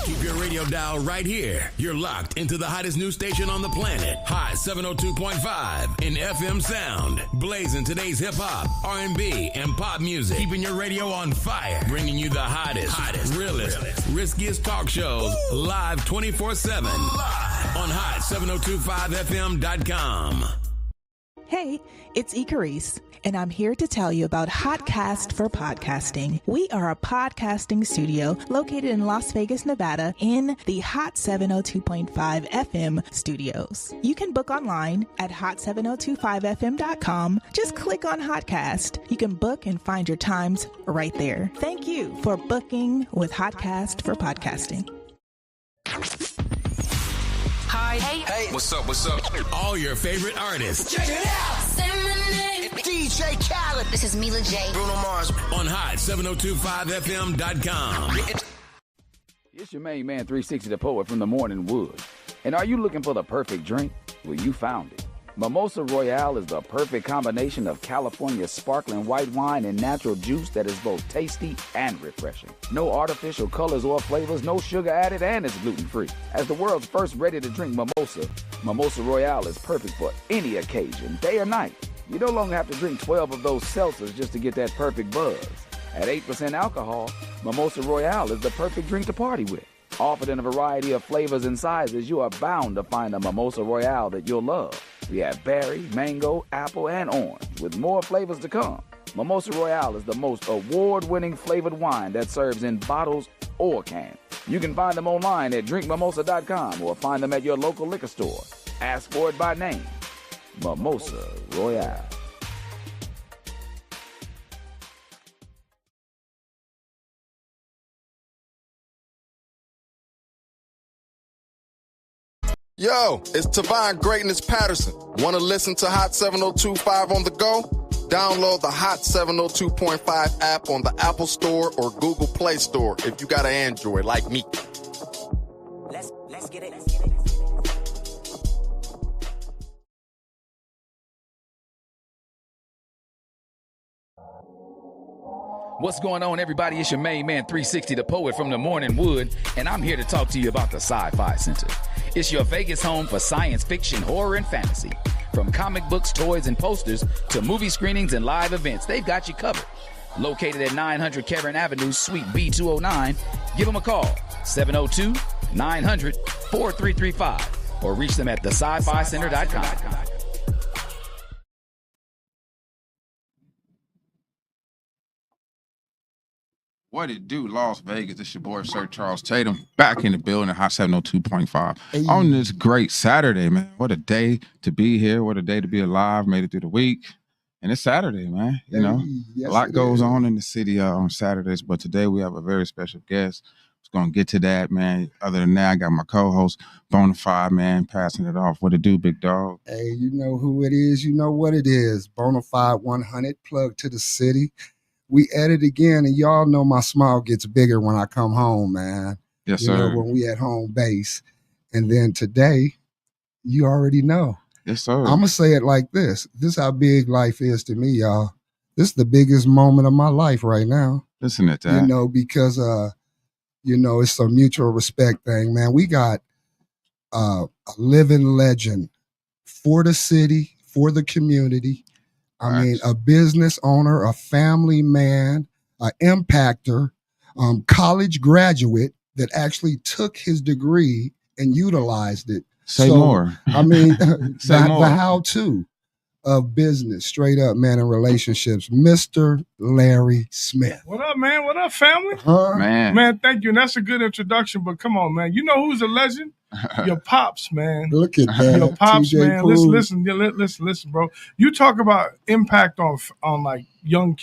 Keep your radio dial right here. You're locked into the hottest news station on the planet. Hot 702.5 in FM sound. Blazing today's hip-hop, R&B, and pop music. Keeping your radio on fire. Bringing you the hottest, realest, riskiest talk shows live 24/7. Live on hot7025fm.com. Hey, it's Icarice, and I'm here to tell you about Hotcast for Podcasting. We are a podcasting studio located in Las Vegas, Nevada, in the Hot 702.5 FM studios. You can book online at hot7025fm.com. Just click on Hotcast. You can book and find your times right there. Thank you for booking with Hotcast for Podcasting. Hi. Hey. What's up? All your favorite artists. Check it out. Say my name. DJ Khaled. This is Mila J. Bruno Mars. On hot7025fm.com. It's your main man, 360 the Poet from the Morning Wood. And are you looking for the perfect drink? Well, you found it. Mimosa Royale is the perfect combination of California sparkling white wine and natural juice that is both tasty and refreshing. No artificial colors or flavors, no sugar added, and it's gluten-free. As the world's first ready-to-drink mimosa, Mimosa Royale is perfect for any occasion, day or night. You no longer have to drink 12 of those seltzers just to get that perfect buzz. At 8% alcohol, Mimosa Royale is the perfect drink to party with. Offered in a variety of flavors and sizes, you are bound to find a Mimosa Royale that you'll love. We have berry, mango, apple, and orange, with more flavors to come. Mimosa Royale is the most award-winning flavored wine that serves in bottles or cans. You can find them online at drinkmimosa.com or find them at your local liquor store. Ask for it by name. Mimosa Royale. Yo, it's Tavon Greatness Patterson. Want to listen to Hot 702.5 on the go? Download the Hot 702.5 app on the Apple Store or Google Play Store if you got an Android like me. Let's get it. What's going on, everybody? It's your main man, 360 the Poet from the Morning Wood, and I'm here to talk to you about the Sci-Fi Center. It's your Vegas home for science fiction, horror, and fantasy. From comic books, toys, and posters to movie screenings and live events, they've got you covered. Located at 900 Cameron Avenue, Suite B209, give them a call, 702-900-4335, or reach them at thescificenter.com. What it do, Las Vegas? It's your boy, Sir Charles Tatum, back in the building at Hot 702.5 on this great Saturday, man. What a day to be here. What a day to be alive. Made it through the week. And it's Saturday, man. You know, a lot goes on in the city on Saturdays, but today we have a very special guest. I was going to get to that, man. Other than that, I got my co-host, Bonafide, man, passing it off. What it do, big dog? Hey, you know who it is. You know what it is. Bonafide 100, plug to the city. We at it again, and y'all know my smile gets bigger when I come home, man. Yes, you sir. know, when we at home base. And then today, you already know. Yes, sir. I'm going to say it like this. This is how big life is to me, y'all. This is the biggest moment of my life right now. Listen to that. You know, because, you know, it's a mutual respect thing, man. We got a living legend for the city, for the community. I mean, a business owner, a family man, an impactor, college graduate that actually took his degree and utilized it. Say more. I mean, Say the more. how-to of business, straight up, man, in relationships, Mr. Larry Smith. What up, man? What up, family? Man, thank you. And that's a good introduction, but come on, man. You know who's a legend? Your pops, man. Look at that. Your pops, TJ man. Poole. Listen, bro. You talk about impact on like young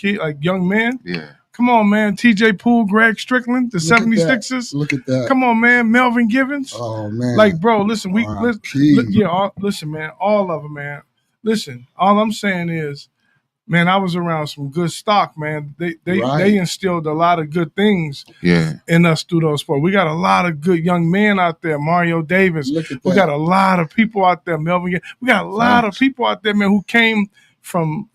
men. yeah. Come on, man. TJ Poole, Greg Strickland, the Look at 76ers. Look at that. Come on, man. Melvin Givens. Oh, man. Like, bro, listen, R.I.P. listen, man. All of them, man. Listen, all I'm saying is, man, I was around some good stock, man. They instilled a lot of good things in us through those sports. We got a lot of good young men out there. Mario Davis. Look at that. We got a lot of people out there. Melvin. We got a lot of people out there, man, who came from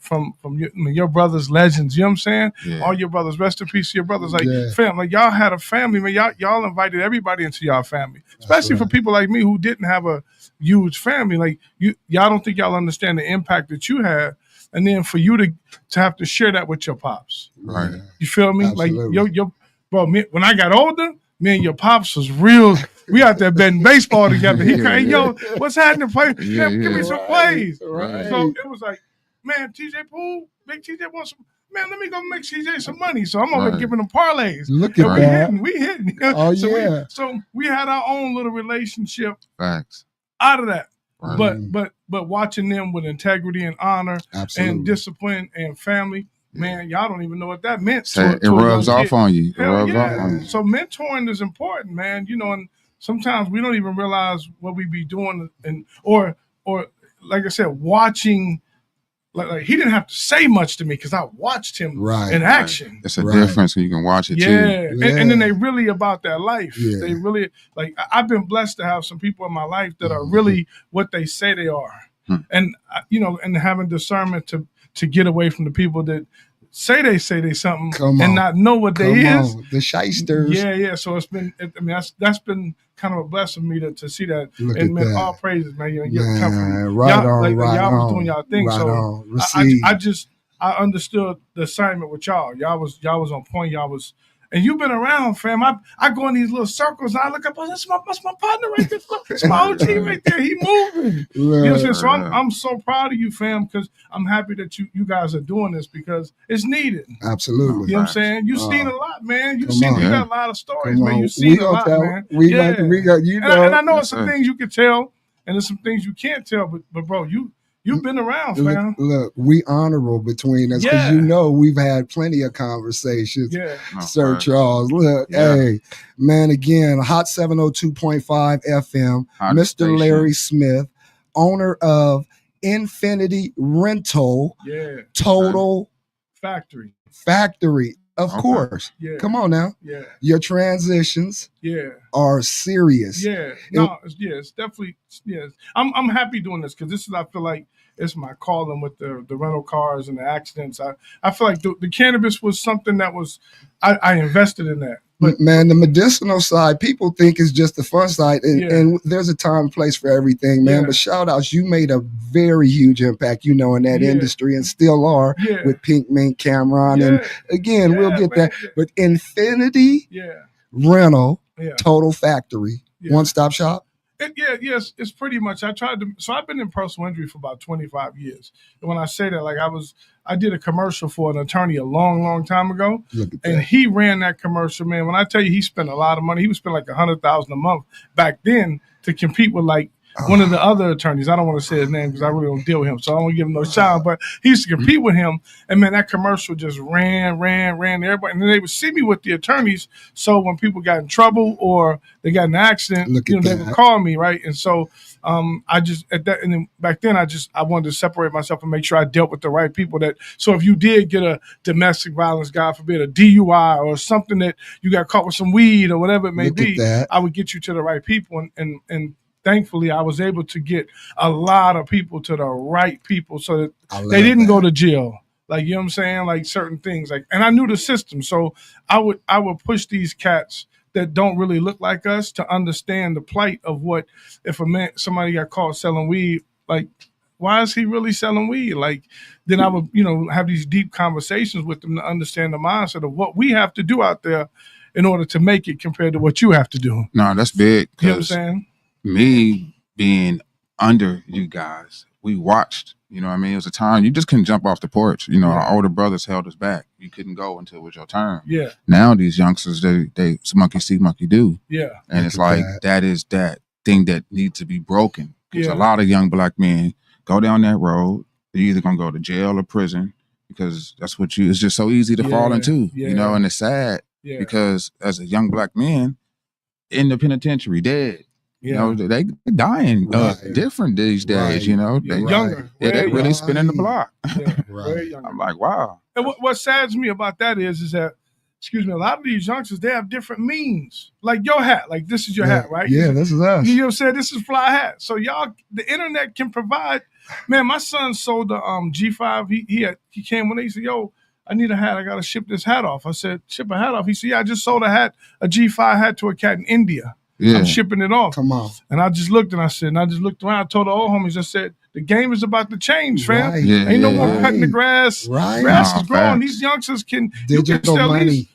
your brothers, legends. You know what I'm saying? Yeah. All your brothers, rest in peace to your brothers. Like fam, like y'all had a family, man. Y'all invited everybody into y'all family, especially for people like me who didn't have a huge family. Like y'all don't think y'all understand the impact that you had, and then for you to have to share that with your pops. Right. You feel me? Absolutely. Like your bro. When I got older, me and your pops was real. We out there betting baseball together. He hey, yo, what's happening? Play, give me some plays. Right. So it was like, man, TJ Poole, Big TJ wants some. Man, let me go make CJ some money. So I'm over giving them parlays. Look at that. We hitting. Oh, so yeah. So we had our own little relationship Facts. out of that. Right. But watching them with integrity and honor and discipline and family, man, y'all don't even know what that meant. It rubs off on you. It rubs off on you. So mentoring is important, man. You know, and sometimes we don't even realize what we be doing, and or like I said, watching. Like he didn't have to say much to me because I watched him in action. It's a difference when you can watch it too. And then they really about that life. They really like. I've been blessed to have some people in my life that are really what they say they are, and you know, and having discernment to get away from the people that say they something and not know what they is. The shysters. Yeah. So it's been. I mean, that's been kind of a blessing me to see that. And man, all praises, man. Y'all was doing y'all thing. I understood the assignment with y'all. Y'all was on point. Y'all was. And you've been around, fam. I go in these little circles and I look up. Oh, that's my partner right there. That's my OG right there. He moving. You know what I'm saying? So I'm so proud of you, fam, because I'm happy that you guys are doing this because it's needed. Absolutely. You know what I'm saying? You've seen a lot, man. You got a lot of stories, man. You've seen a lot, man. And I know it's some things you can tell and there's some things you can't tell, but bro, You've been around, fam. Look, we honorable between us because you know we've had plenty of conversations. Sir Charles, look, hey, man, again, Hot 702.5 FM, Mr. Larry Smith, owner of Infinity Rental, Total Factory. Of course. Come on now. Your transitions are serious. It's definitely, I'm happy doing this because I feel like it's my calling with the rental cars and the accidents. I feel like the cannabis was something that was, I invested in that. But man, the medicinal side, people think is just the fun side. And there's a time and place for everything, man. But shout outs, you made a very huge impact, you know, in that industry and still are with Pink Mink, Cameron. And again, we'll get that. But Infinity Rental, Total Factory, one-stop shop. It's pretty much. So I've been in personal injury for about 25 years. And when I say that, like I did a commercial for an attorney a long, long time ago. And he ran that commercial, man. When I tell you he spent a lot of money, he would spend like $100,000 a month back then to compete with like one of the other attorneys. I don't want to say his name because I really don't deal with him, so I don't give him no shout. But he used to compete with him, and man, that commercial just ran everybody. And then they would see me with the attorneys. So when people got in trouble or they got in an accident, they would call me, right? And so I just at that, and then back then I wanted to separate myself and make sure I dealt with the right people. So if you did get a domestic violence, God forbid, a DUI or something that you got caught with some weed or whatever it may be, I would get you to the right people and thankfully, I was able to get a lot of people to the right people so that they didn't go to jail. Like, you know what I'm saying? Like certain things. And I knew the system. So I would push these cats that don't really look like us to understand the plight of what if somebody got caught selling weed, like, why is he really selling weed? Like, then I would, have these deep conversations with them to understand the mindset of what we have to do out there in order to make it compared to what you have to do. No, that's big. You know what I'm saying? Me being under you guys, we watched, you know what I mean? It was a time you just couldn't jump off the porch. Our older brothers held us back. You couldn't go until it was your turn. Yeah. Now these youngsters, they monkey see, monkey do. Yeah. And it's like that is that thing that needs to be broken. Because a lot of young black men go down that road. They're either gonna go to jail or prison because that's what it's just so easy to fall into. And it's sad because as a young black man in the penitentiary, dead. They dying different these days, They younger. They really spinning the block. Very younger. I'm like, wow. And what saddens me about that is that, a lot of these youngsters, they have different means. Like your hat, like this is your hat, right? Yeah, this is us. You know what I'm saying? This is fly hat. So y'all, the internet can provide Man, my son sold the G5. He came one day. He said, "Yo, I need a hat. I gotta ship this hat off." I said, "Ship a hat off?" He said, "Yeah, I just sold a G5 hat to a cat in India. I'm shipping it off." Come on. And I just looked around. I told the old homies, I said, "The game is about to change, fam. Ain't no more cutting the grass. Right. Grass is growing. These youngsters can digital money. These.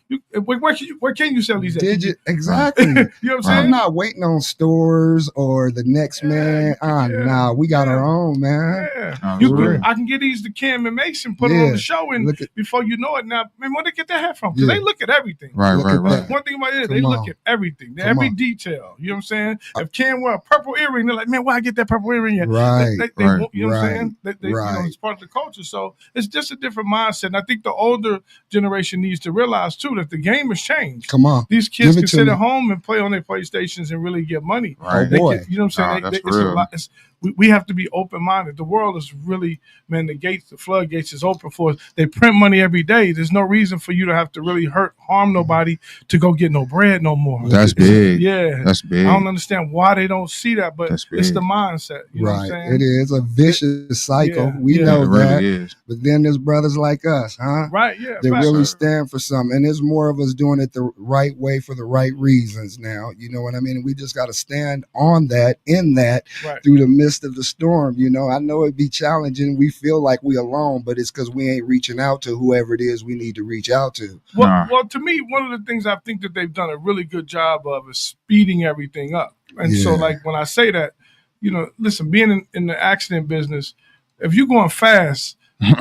Where can you sell these at? Exactly. You know what I'm saying? I'm not waiting on stores or the next man. Nah, we got our own, man. Yeah. I can get these to Cam and Mason, put them on the show, and before you know it, now, man, where they get that hat from? Because they look at everything. Right. One thing about it, they look at everything, every detail. You know what I'm saying? If Cam wear a purple earring, they're like, "Man, where I get that purple earring?" Right. You know what I'm saying? You know, it's part of the culture. So it's just a different mindset. And I think the older generation needs to realize too that the game has changed. Come on. These kids can sit at home and play on their PlayStations and really get money. Right. Oh boy. You know what I'm saying? It's a lot. We have to be open-minded. The world is really, man, the floodgates is open for us. They print money every day. There's no reason for you to have to really harm nobody to go get no bread no more. That's big. Yeah. That's big. I don't understand why they don't see that, but it's the mindset. You know what I'm saying? It is a vicious cycle. We know that. Really but then there's brothers like us, huh? Right, yeah. They really stand for something. And there's more of us doing it the right way for the right reasons now. You know what I mean? And we just got to stand on that, through the midst of the storm. You know, I know it'd be challenging. We feel like we alone, but it's because we ain't reaching out to whoever it is we need to reach out to. Well, to me, one of the things I think that they've done a really good job of is speeding everything up. And so, like, when I say that, you know, listen, being in the accident business, if you're going fast,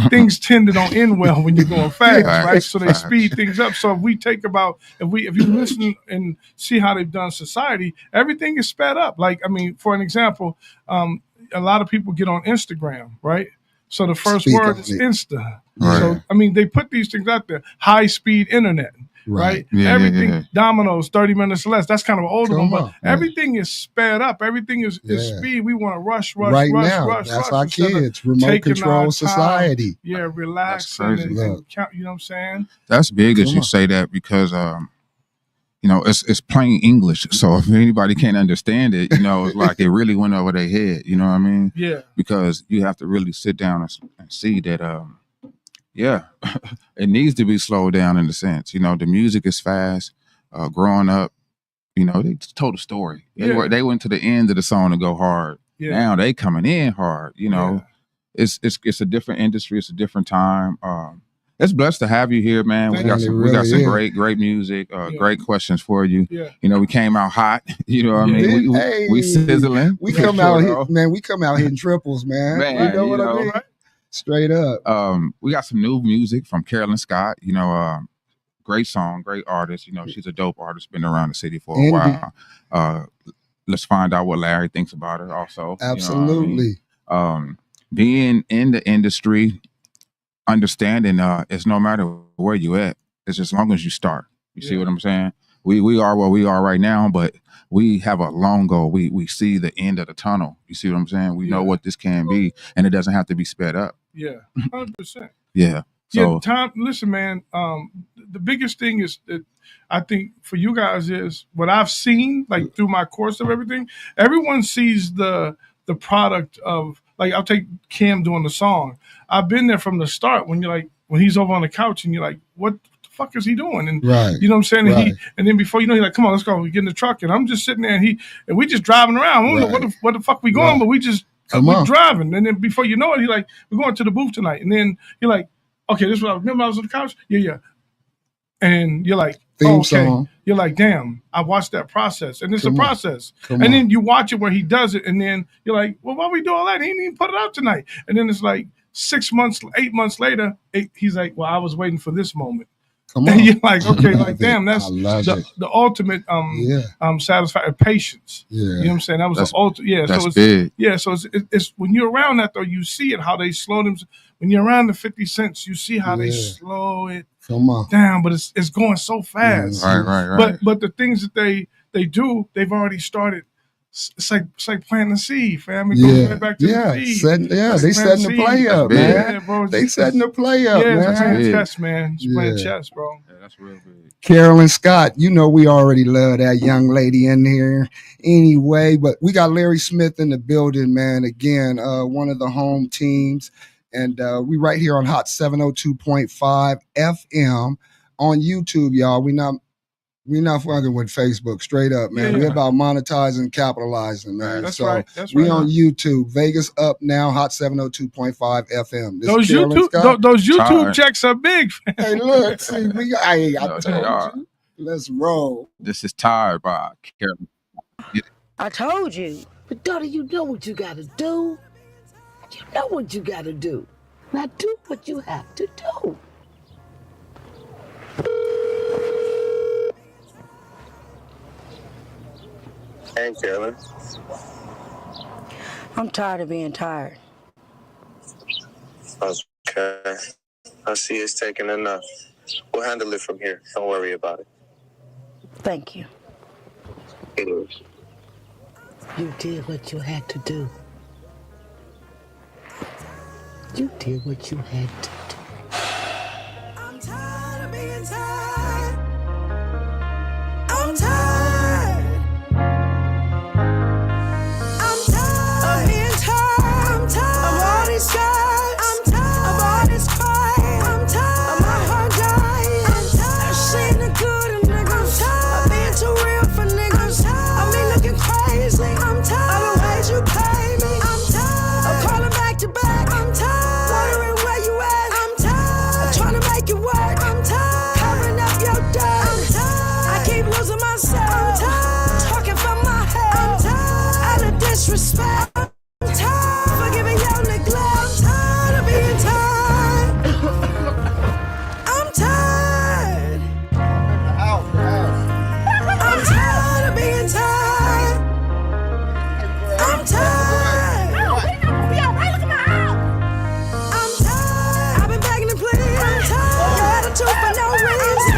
things tend to don't end well when you're going fast, right? So they speed things up. So if you listen and see how they've done society, everything is sped up. Like, I mean, for an example, a lot of people get on Instagram, right? So the first word is Insta. Right. So, I mean, they put these things out there, high speed internet. Right. Everything Domino's 30 minutes less. That's kind of an older one, but everything is sped up. Everything is speed. We want to rush now. That's our kids. Remote control society. Yeah, relax and count. You know what I'm saying? That's big as you say that because you know, it's plain English. So if anybody can't understand it, you know, it's like it really went over their head. You know what I mean? Yeah. Because you have to really sit down and see that it needs to be slowed down in a sense. You know, the music is fast. Growing up, you know, they told a story. They went to the end of the song to go hard. Yeah. Now they coming in hard. You know, it's a different industry. It's a different time. It's blessed to have you here, man. We got some great music, great questions for you. Yeah. You know, we came out hot. You know what I mean? We sizzling. We come out here, man. We come out hitting triples, man. You know what I mean? Right? Straight up. We got some new music from Carolyn Scott. You know, great song, great artist. You know, she's a dope artist, been around the city for a while. Let's find out what Larry thinks about her also. Absolutely. You know what I mean? Being in the industry, understanding it's no matter where you at, it's as long as you start. You see what I'm saying? We are where we are right now, but we have a long goal. We see the end of the tunnel. You see what I'm saying? We know what this can be, and it doesn't have to be sped up. Yeah, 100%. Yeah. So time. Listen, man. The biggest thing is that I think for you guys is what I've seen, like through my course of everything. Everyone sees the product of, like, I'll take Cam doing the song. I've been there from the start when he's over on the couch and you're like, what the fuck is he doing? And you know what I'm saying? And and then before you know, he's like, come on, let's go. We get in the truck. And I'm just sitting there and we just driving around. I don't know what the fuck we going, but we just we're driving. And then before you know it, he's like, we're going to the booth tonight. And then you're like, okay, this is what I remember. I was on the couch. Yeah. And you're like, song. You're like, damn, I watched that process. And it's a process. Then you watch it where he does it. And then you're like, well, why we do all that? He didn't even put it out tonight. And then it's like 8 months later, he's like, well, I was waiting for this moment. Come on. And you're like, okay, like, damn, that's the ultimate satisfaction, patience. Yeah. You know what I'm saying? That was the ultimate. Yeah. That's big. Yeah. So it's when you're around that, though, you see it, how they slow them. When you're around the 50 cents, you see how they slow it down, but it's going so fast. Right. But the things that they do, they've already started it's like planting a seed, fam. It goes right back to the seed. They setting the play up, man. Bro, they setting the play up, man. It's playing chess, man. It's playing chess, bro. Yeah, that's real big. Carolyn Scott, you know we already love that young lady in here anyway, but we got Larry Smith in the building, man. Again, one of the home teams. And we right here on Hot 702.5 FM on YouTube, y'all. We're not fucking with Facebook, straight up, man. We're about monetizing, capitalizing, man. That's so right. That's we on YouTube, Vegas Up Now, Hot 702.5 FM. Those YouTube checks are big. Hey, look, see, I told you. Let's roll. This is Tired by Carolyn. I told you. But daughter, you know what you gotta do. You know what you gotta do. Now do what you have to do. Hey, Carolyn. I'm tired of being tired. Okay. I see it's taking enough. We'll handle it from here. Don't worry about it. Thank you. It is. You did what you had to do. You did what you had to do. I'm tired of being tired. I'm tired. I'm tired of being tired. I'm tired of all these scars. I'm tired of all this crying. I'm tired of my heart dying. I'm tired of seeing the good in niggas. I'm tired of being too real for niggas. I'm tired of me looking crazy. I'm tired of the ways you pay me. I'm tired of calling back to back. I'm tired wondering where you at. I'm tired of trying to make it work. I'm tired covering up your dirt. I'm tired. I keep losing myself. I'm tired talking from my head. I'm tired out of disrespect. I'm tired forgiving your neglect. I'm tired of being tired. I'm tired. I'm tired of being tired. I'm tired. I'm tired. I've been begging to please. I'm tired. Your attitude for no reason.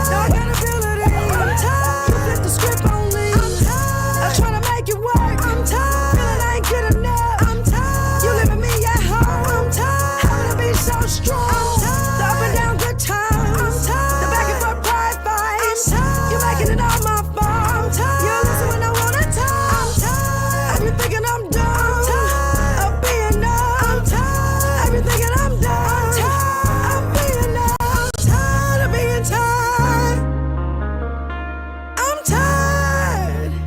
No accountability. I'm tired. You flip the script on me. I'm tired. I'm trying to make it work. I'm tired. Feeling I ain't good enough. I'm tired. You leaving me at home. I'm tired. Having to be so strong. I'm tired. The up and down good times. I'm tired. The back and forth pride fights. I'm tired. You making it all my fault. I'm tired. You listen when I wanna talk. I'm tired. I've been thinking I'm done. I'm tired of being numb. I'm tired. I've been thinking I'm done. I'm tired of being numb. I'm tired of being tired. I'm tired.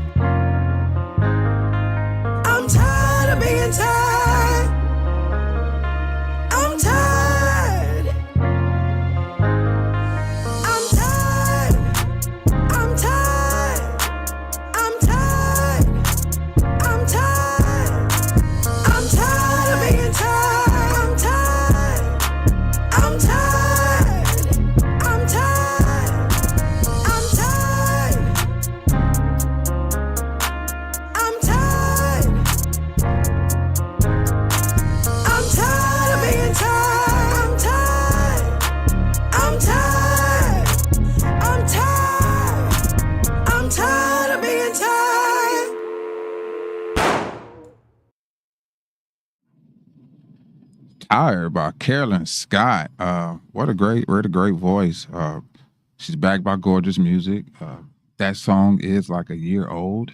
I'm tired of being tired. I'm tired. I'm tired. I'm tired. I'm tired. I'm tired. I'm tired of being tired. I'm tired. I'm tired. I'm tired. I'm tired. I'm tired. I'm tired of being tired. I'm tired. I'm tired. I'm tired. I'm tired of being tired. Tired by Carolyn Scott. What a great voice. She's backed by gorgeous music. That song is like a year old,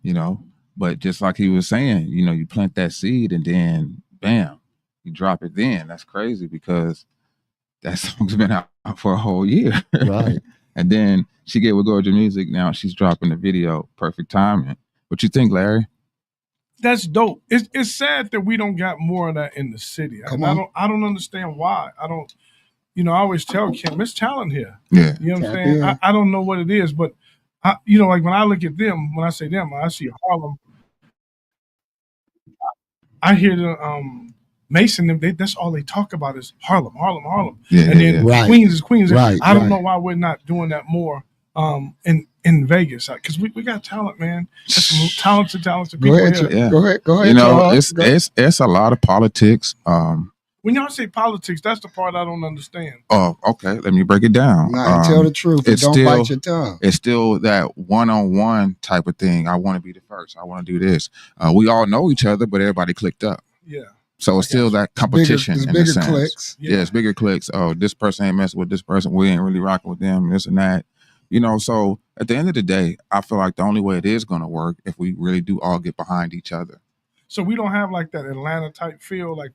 you know, but just like he was saying, you know, you plant that seed and then bam, you drop it then. That's crazy because that song's been out for a whole year. Right. And then she get with gorgeous music. Now she's dropping the video. Perfect timing. What you think, Larry? That's dope. It's sad that we don't got more of that in the city. I don't understand why. I don't. You know, I always tell Kim, there's talent here. Yeah. You know what I'm saying? I don't know what it is, but you know, like when I look at them, when I say them, I see Harlem. I hear the Mason. That's all they talk about is Harlem. Yeah, and then Right. Queens is Queens. Right, I don't right. know why we're not doing that more in Vegas because we got talent, man. There's some talented Go people ahead, here. Yeah. go ahead. You know, Charles. it's a lot of politics. when y'all say politics, that's the part I don't understand. Oh, okay. Let me break it down. Nah, tell the truth. And don't bite your tongue. It's still that one-on-one type of thing. I want to be the first. I want to do this. We all know each other, but everybody clicked up. Yeah. So it's still that competition. It's in bigger a sense. clicks. Yeah, it's bigger clicks. Oh, this person ain't messing with this person. We ain't really rocking with them. This and that. So at the end of the day, I feel like the only way it is going to work if we really do all get behind each other. So we don't have like that Atlanta type feel, like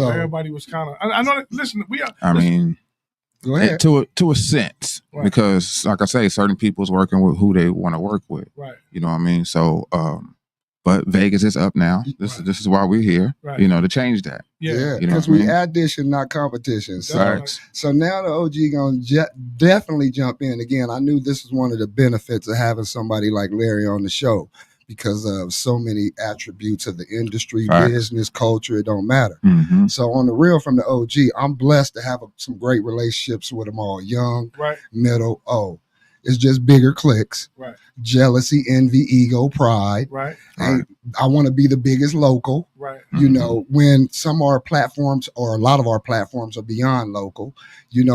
everybody was kind of. I know. Listen, we are. I mean, go ahead. To a sense, right. Because like I say, certain people's working with who they want to work with. Right. You know what I mean? So, but Vegas is up now. This is why we're here. Right. To change that. Yeah. Because we addition, not competition. So now the OG gonna definitely jump in again. I knew this was one of the benefits of having somebody like Larry on the show, because of so many attributes of the industry, business, culture, it don't matter. Mm-hmm. So on the real from the OG, I'm blessed to have some great relationships with them all, young, middle, it's just bigger clicks, jealousy, envy, ego, pride. And I want to be the biggest local. When some of our platforms or a lot of our platforms are beyond local,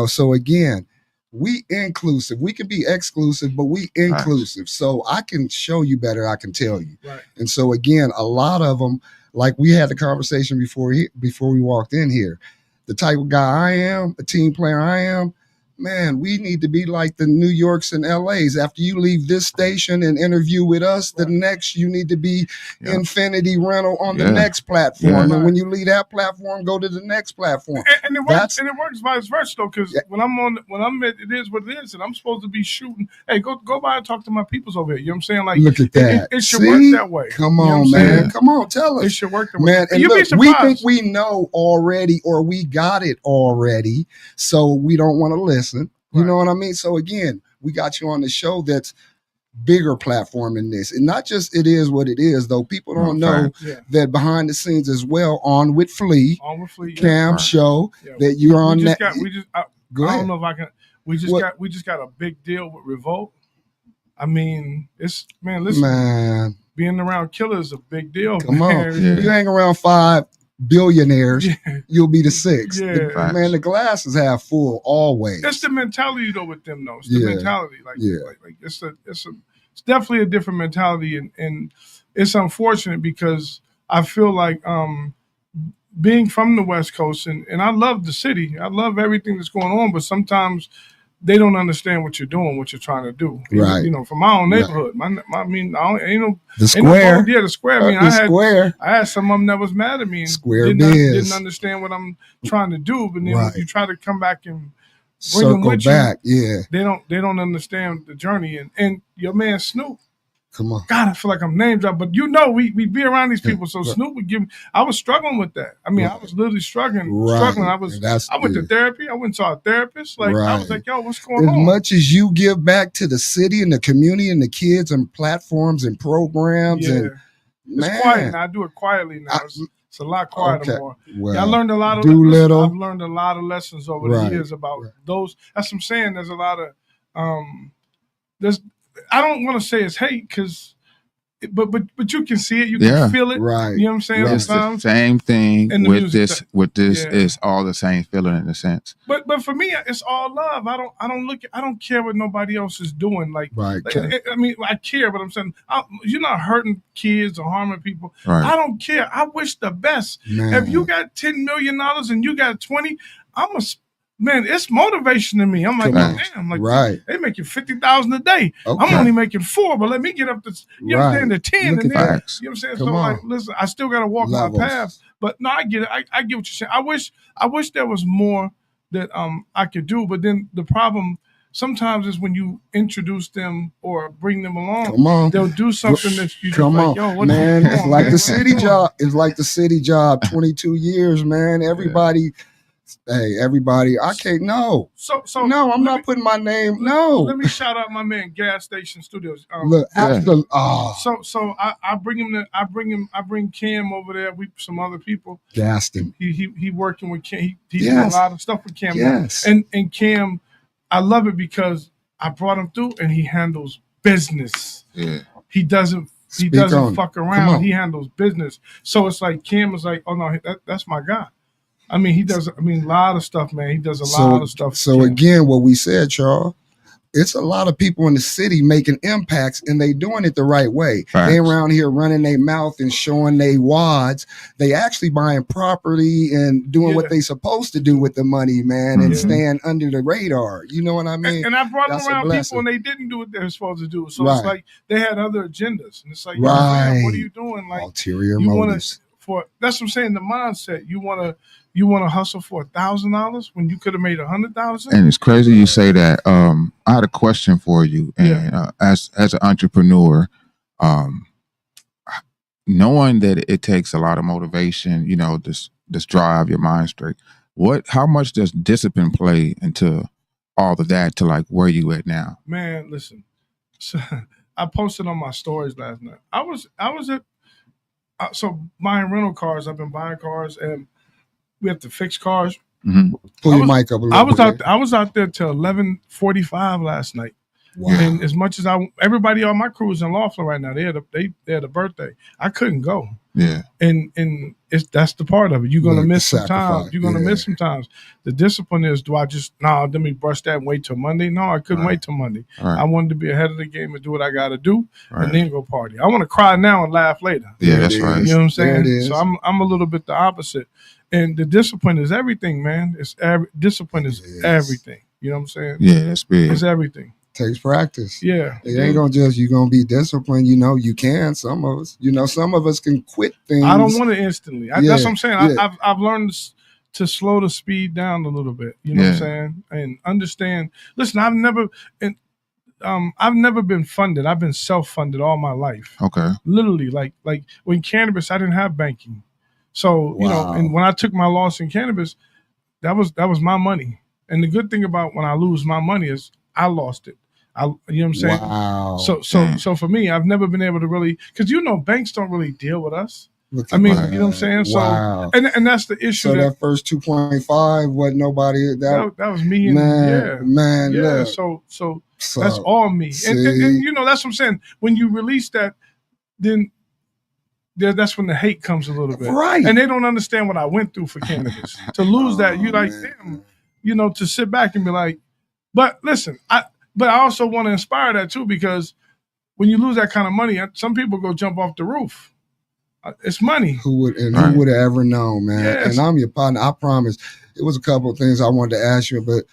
so again, we inclusive. We can be exclusive, but we inclusive. So I can show you better. I can tell you. And so again, a lot of them, like we had the conversation before we walked in here, the type of guy I am, a team player I am, man, we need to be like the New Yorks and LAs. After you leave this station and interview with us, the next you need to be Infinity Rental on the next platform. And when you leave that platform, go to the next platform. And it works vice versa though, because when I'm at it is what it is, and I'm supposed to be shooting. Hey, go by and talk to my peoples over here. You know what I'm saying? Like, look at that. It should work that way. Come on, man. Come on, tell us. It should work that way. Man, and look, we think we know already, or we got it already, so we don't want to listen. You know what I mean? So again, we got you on the show that's bigger platform than this. And not just it is what it is, though. People don't know that behind the scenes as well, on with Flea, Cam show, that you're on that. I don't know if I can. We just got a big deal with Revolt. I mean, listen, being around killers is a big deal. Come on. You hang around 5 billionaires, you'll be the 6th. Man, the glass is half full always. It's the mentality though with them though. It's the mentality. Like it's definitely a different mentality, and it's unfortunate because I feel like being from the West Coast and I love the city. I love everything that's going on, but sometimes they don't understand what you're doing, what you're trying to do. From my own neighborhood. The square. The square. I had some of them that was mad at me and didn't understand what I'm trying to do. But then you try to come back and bring them with back. You. They don't understand the journey. And your man Snoop. Come on. God, I feel like I'm name dropping, but we be around these people. So Snoop would give me, I was struggling with that. I mean, I was literally struggling. I went to therapy. I went and saw a therapist. Like I was like, yo, what's going on? As much as you give back to the city and the community and the kids and platforms and programs and it's quiet now. I do it quietly now. It's a lot quieter more. Well, I learned a lot of I've learned a lot of lessons over the years about those. That's what I'm saying. There's a lot of I don't want to say it's hate because, but you can see it, you can feel it, right? You know what I'm saying? It's the same thing with this. With this, it's all the same feeling in a sense. But for me, it's all love. I don't care what nobody else is doing. Like, I mean, I care, but I'm saying you're not hurting kids or harming people. I don't care. I wish the best. Man. If you got $10 million and you got 20, man, it's motivation to me. I'm like, damn, like they making $50,000 a day. Okay. I'm only making 4, but let me get up to to 10. And then, you know what I'm saying? So like, listen, I still gotta walk my path. But no, I get it. I get what you're saying. I wish there was more that I could do. But then the problem sometimes is when you introduce them or bring them along, they'll do something that you just like, yo, what man? It's like the city job. It's like the city job. 22 years, man. Everybody. Hey, everybody, I can't, no. So no, I'm not putting my name, no. Let me shout out my man, Gas Station Studios. Look, absolutely. So I bring him, I bring Cam over there, some other people. Gaston. He working with Cam, he doing a lot of stuff with Cam. Yes. And Cam, I love it because I brought him through and he handles business. Yeah. He doesn't fuck around. He handles business. So it's like Cam is like, oh no, that's my guy. I mean, he does. I mean, a lot of stuff, man. He does a lot of stuff. So again, what we said, Charles, it's a lot of people in the city making impacts, and they doing it the right way. Facts. They around here running their mouth and showing they wads. They actually buying property and doing what they supposed to do with the money, man, and staying under the radar. You know what I mean? And I brought around people, and they didn't do what they were supposed to do. So it's like they had other agendas, and it's like, man, what are you doing? Like ulterior motives. That's what I'm saying. The mindset. You want to hustle for $1,000 when you could have made $100,000. And it's crazy you say that. I had a question for you, and as an entrepreneur, knowing that it takes a lot of motivation, you know, this drive your mind straight. How much does discipline play into all of that to like where you at now? Man, listen. So, I posted on my stories last night. I was at buying rental cars. I've been buying cars, and we have to fix cars. Mm-hmm. Pull your mic up a little bit. I was out there till 11:45 last night. Wow. And as much as everybody on my crew is in Laughlin right now. They had a birthday. I couldn't go. Yeah. And that's the part of it. You're gonna miss some time. You're gonna miss some times. The discipline is, do I just let me brush that and wait till Monday? No, I couldn't wait till Monday. Right. I wanted to be ahead of the game and do what I gotta do and then go party. I want to cry now and laugh later. Yeah, that's right. You know what I'm saying? So I'm a little bit the opposite. And the discipline is everything, man. Discipline is everything. You know what I'm saying? Yeah, that's big. It's everything. Takes practice. Yeah. It ain't gonna you're gonna be disciplined. You know, you can. Some of us can quit things. I don't want it instantly. That's what I'm saying. Yeah. I've learned to slow the speed down a little bit. You know what I'm saying? And understand. Listen, I've never been funded. I've been self-funded all my life. Okay. Literally, like when cannabis, I didn't have banking. So, you know, and when I took my loss in cannabis, that was my money. And the good thing about when I lose my money is I lost it. You know what I'm saying? Wow. So for me, I've never been able to really, because banks don't really deal with us. You know what I'm saying? Wow. So and that's the issue. So that first 2.5 wasn't nobody. That was me. And, man. Yeah. Look. So that's all me. And you know, that's what I'm saying. When you release that, then that's when the hate comes a little bit. Right. And they don't understand what I went through for cannabis. To lose that, you're like, damn, you know, to sit back and be like, but listen, But I also want to inspire that too, because when you lose that kind of money, some people go jump off the roof. It's money. Who would have ever known, man? Yes. And I'm your partner. I promise. It was a couple of things I wanted to ask you, but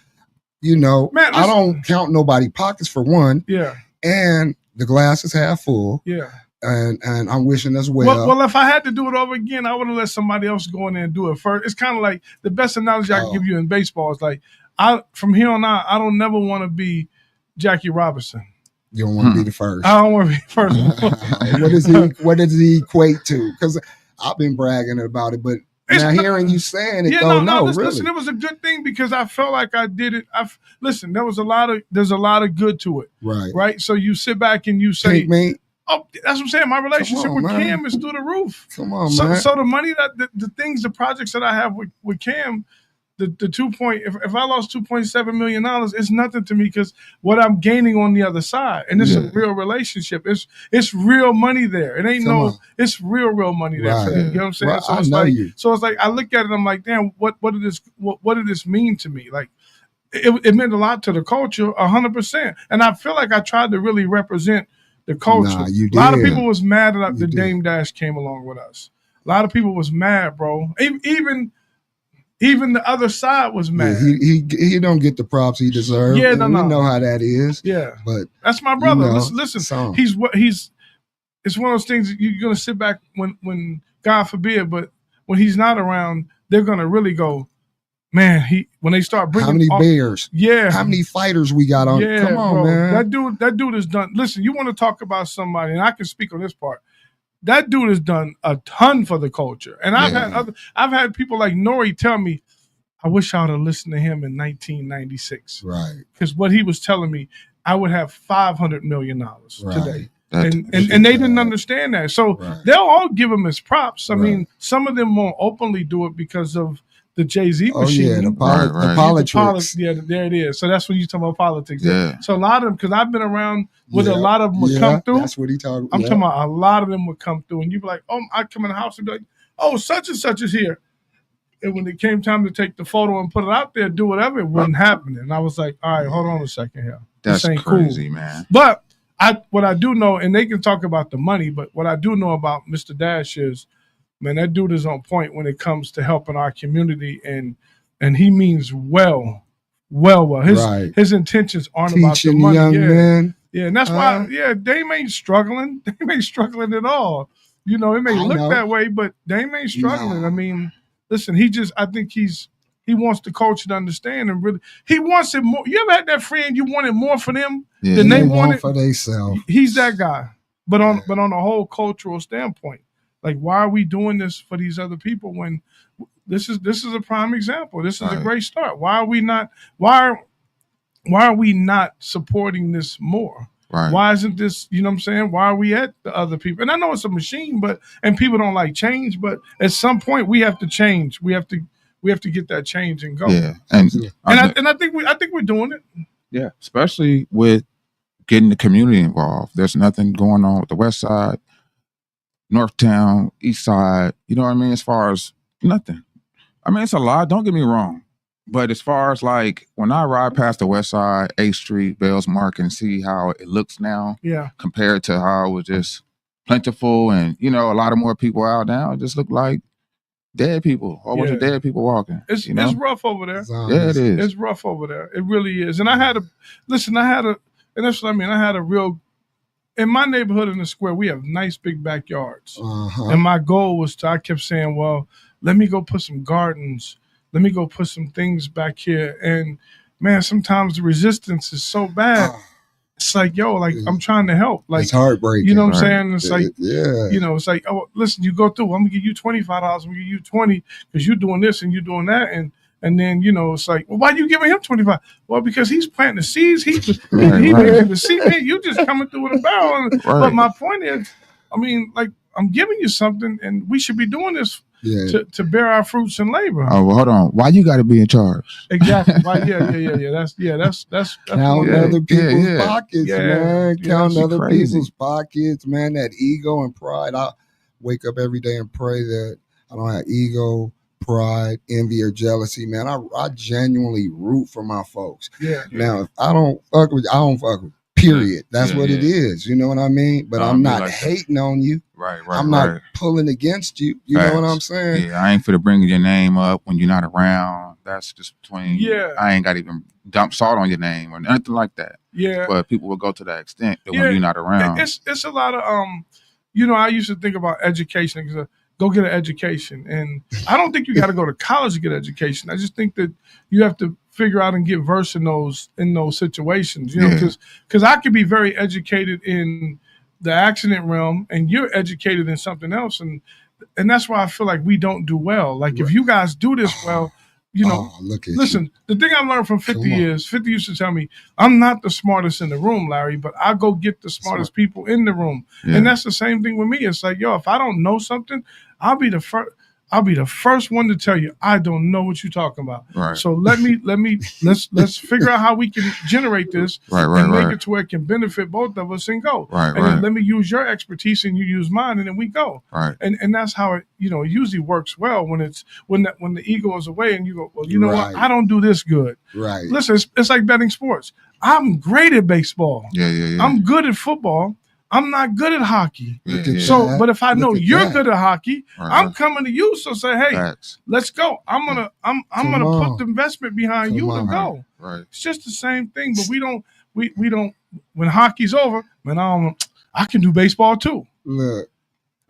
you know, man, I don't count nobody pockets for one. Yeah. And the glass is half full. Yeah. And I'm wishing us well. Well, if I had to do it over again, I would have let somebody else go in there and do it first. It's kind of like the best analogy I can give you in baseball is like, from here on out, I don't never want to be Jackie Robinson. You don't want to be the first. I don't want to be the first. What does he equate to? Because I've been bragging about it, but now hearing you saying it, listen, it was a good thing because I felt like I did it. There's a lot of good to it. Right. So you sit back and you say, oh, that's what I'm saying. My relationship with Cam is through the roof. Come on, man. So the money the projects that I have with Cam, if I lost $2.7 million, it's nothing to me because what I'm gaining on the other side, and it's a real relationship. It's real money there. It ain't it's real money there. Right. You know what I'm saying? Right. So it's like I look at it, I'm like, damn, what did this mean to me? Like it meant a lot to the culture, 100%. And I feel like I tried to really represent the culture. You did. A lot of people was mad that the Dame Dash came along with us. A lot of people was mad, bro. Even the other side was mad. Yeah, he don't get the props he deserves. Yeah, we know how that is. Yeah, but that's my brother. Listen. It's one of those things that you're gonna sit back when God forbid, but when he's not around, they're gonna really go, man. When they start bringing how many bears? Yeah, how many fighters we got on? Yeah, come on, bro. man. That dude is done. Listen, you want to talk about somebody, and I can speak on this part. That dude has done a ton for the culture. And I've had people like Nori tell me, I wish I would have listened to him in 1996. Right. Because what he was telling me, I would have $500 million today. And they didn't understand that. So they'll all give him his props. I mean, some of them won't openly do it because of the Jay-Z machine. Yeah, the politics. Yeah, there it is. So that's when you talk about politics. Yeah. So a lot of them, because I've been around with a lot of them would come through. That's what he talking about. I'm talking about a lot of them would come through, and you'd be like, oh, I come in the house and be like, oh, such and such is here. And when it came time to take the photo and put it out there, do whatever, it wasn't happening. And I was like, all right, hold on a second here. That's this ain't crazy, cool. man. But what I do know, and they can talk about the money, but what I do know about Mr. Dash is, man, that dude is on point when it comes to helping our community, and he means well. His intentions aren't Teaching about the money. Young men. Yeah, and that's why, Dame ain't struggling. Dame ain't struggling at all. You know, it may look that way, but Dame ain't struggling. I mean, listen, I think he wants the culture to understand, and really, he wants it more. You ever had that friend you wanted more for them than they wanted for themselves? He's that guy. But on a whole cultural standpoint, like, why are we doing this for these other people when this is a prime example? This is a great start. Why are we not? Why are we not supporting this more? Right. Why isn't this, you know what I'm saying? Why are we at the other people? And I know it's a machine, and people don't like change, but at some point we have to change. We have to get that change and go. Yeah. And I think we're doing it. Yeah, especially with getting the community involved. There's nothing going on with the West Side, Northtown, East Side. You know what I mean? As far as nothing. I mean, it's a lot. Don't get me wrong. But as far as like when I ride past the West Side, 8th Street, Bells Market, and see how it looks now, compared to how it was just plentiful and, you know, a lot of more people out now, it just looked like dead people. A bunch of dead people walking. It's rough over there. Yeah, it is. It's rough over there. It really is. And and that's what I mean. I had a real, in my neighborhood in the square, we have nice big backyards. And my goal was I kept saying, well, let me go put some gardens. Let me go put some things back here. And man, sometimes the resistance is so bad. It's like, I'm trying to help. Like, it's heartbreaking. You know what I'm saying? It's like, yeah. You know, it's like, oh, listen, you go through. I'm gonna give you $25. I'm gonna give you $20 because you're doing this and you're doing that. And then, you know, it's like, well, why are you giving him $25? Well, because he's planting the seeds. He making the seed. You just coming through with a barrel. But my point is, I mean, like, I'm giving you something, and we should be doing this to bear our fruits and labor. Oh, well, hold on. Why you got to be in charge? Exactly. That's count other people's pockets, man. Count other crazy. People's pockets, man. That ego and pride. I wake up every day and pray that I don't have ego, pride, envy, or jealousy, man. I genuinely root for my folks. Yeah. Now, if I don't fuck with you, I don't fuck with you. Period. That's what it is. You know what I mean? But I'm not hating on you. Right. I'm not pulling against you. You know what I'm saying? Yeah, I ain't for to bring your name up when you're not around. That's just between I ain't got to even dump salt on your name or nothing like that. Yeah. But people will go to that extent that when you're not around. It's a lot of you know, I used to think about education because go get an education. And I don't think you got to go to college to get an education. I just think that you have to figure out and get versed in those situations, you know, because I could be very educated in the accident realm and you're educated in something else. And that's why I feel like we don't do well. Like if you guys do this well, you know, listen, the thing I learned from 50 is 50 used to tell me, I'm not the smartest in the room, Larry, but I go get the smartest people in the room. Yeah. And that's the same thing with me. It's like, if I don't know something, I'll be the first one to tell you I don't know what you're talking about. Right. So let's figure out how we can generate this and make it to where it can benefit both of us and go. Then let me use your expertise and you use mine and then we go. Right. And that's how it usually works well when the ego is away and you go, well, you know what? I don't do this good. Right. Listen, it's like betting sports. I'm great at baseball. Yeah. I'm good at football. I'm not good at hockey. So, but if I know you're good at hockey, I'm coming to you. So say, hey, let's go. I'm gonna put the investment behind you to go. Right. It's just the same thing, but we don't. When hockey's over, man, I can do baseball too. Look,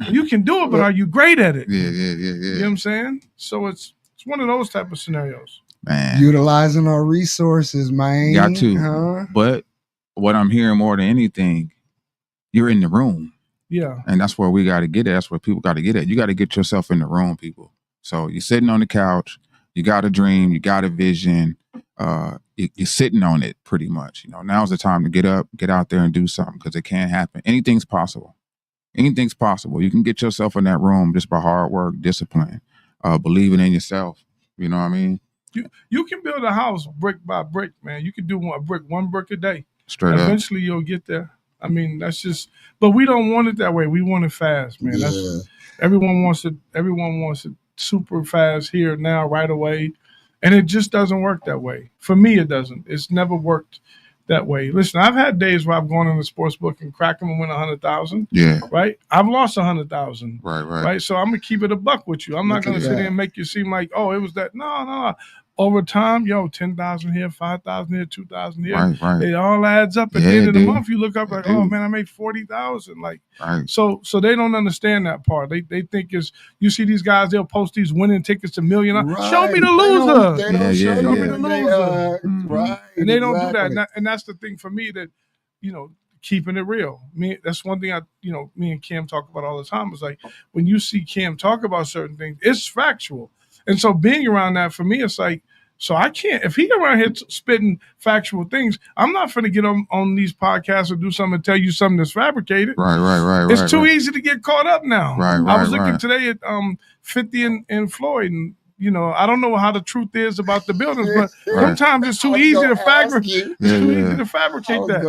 you can do it, but are you great at it? Yeah. You know what I'm saying? So it's one of those type of scenarios. Man, utilizing our resources, man. Got to. But what I'm hearing more than anything, you're in the room. Yeah. And that's where we got to get it. That's where people got to get it. You got to get yourself in the room, people. So you're sitting on the couch, you got a dream, you got a vision, you're sitting on it pretty much. You know, now's the time to get up, get out there and do something because it can happen. Anything's possible. Anything's possible. You can get yourself in that room just by hard work, discipline, believing in yourself. You know what I mean? You can build a house brick by brick, man. You can do one brick a day. Straight up. Eventually you'll get there. I mean, that's just, but we don't want it that way. We want it fast, man. Everyone wants it super fast here now right away. And it just doesn't work that way. For me, it doesn't. It's never worked that way. Listen, I've had days where I've gone in the sports book and crack them and win 100,000. Yeah. Right. I've lost 100,000. Right. So I'm gonna keep it a buck with you. I'm not gonna sit there and make you seem like, oh, it was that. No. Over time, 10,000 here, 5,000 here, 2,000 here. Right. It all adds up. At the end of the month, you look up like, oh man, I made 40,000. Like, so they don't understand that part. They think it's, you see these guys, they'll post these winning tickets to $1 million. Right. Show me the loser. They don't show me the loser. Right. And they don't do that. And that's the thing for me that, keeping it real. That's one thing me and Cam talk about all the time. Is like when you see Cam talk about certain things, it's factual. And so being around that for me, it's like, so I can't, if he around here spitting factual things, I'm not going to get on these podcasts or do something and tell you something that's fabricated. Right. It's too easy to get caught up now. Right. I was looking today at 50 and Floyd, and I don't know how the truth is about the buildings, but sometimes it's too easy to fabricate. It's too easy to fabricate that.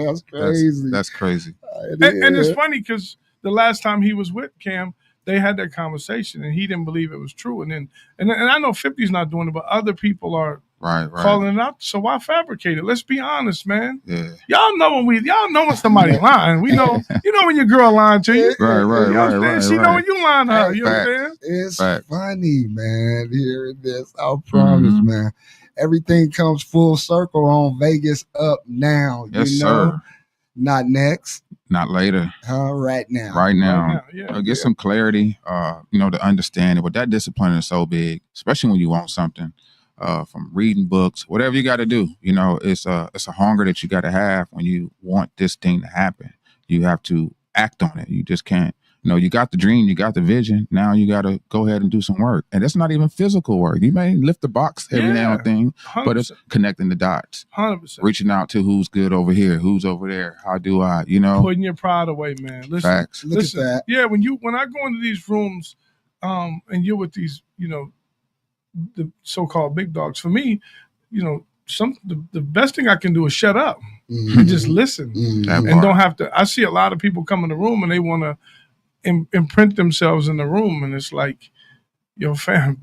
That's crazy. That's crazy. And it's funny because the last time he was with Cam, they had that conversation, and he didn't believe it was true. And I know 50's not doing it, but other people are calling it out. So why fabricate it? Let's be honest, man. Yeah. Y'all know when somebody's lying. We know, when your girl lying to you. Right. She know when you lying to her. You understand? It's funny, man. Hearing this, I promise, man. Everything comes full circle on Vegas Up Now. Yes, sir. Not next. Not later. Right now. Right now. Yeah. Get some clarity, to understand it. But that discipline is so big, especially when you want something, from reading books, whatever you got to do. It's a hunger that you got to have when you want this thing to happen. You have to act on it. You just can't. You got the dream, you got the vision. Now you got to go ahead and do some work. And it's not even physical work. You may lift the box every now and then, 100%. But it's connecting the dots. 100%. Reaching out to who's good over here, who's over there. How do I, Putting your pride away, man. Listen, Facts. Look at that. Yeah, when I go into these rooms, and you're with these, the so-called big dogs, for me, the best thing I can do is shut up and just listen and don't have to. I see a lot of people come in the room and they want to imprint themselves in the room, and it's like, yo, fam,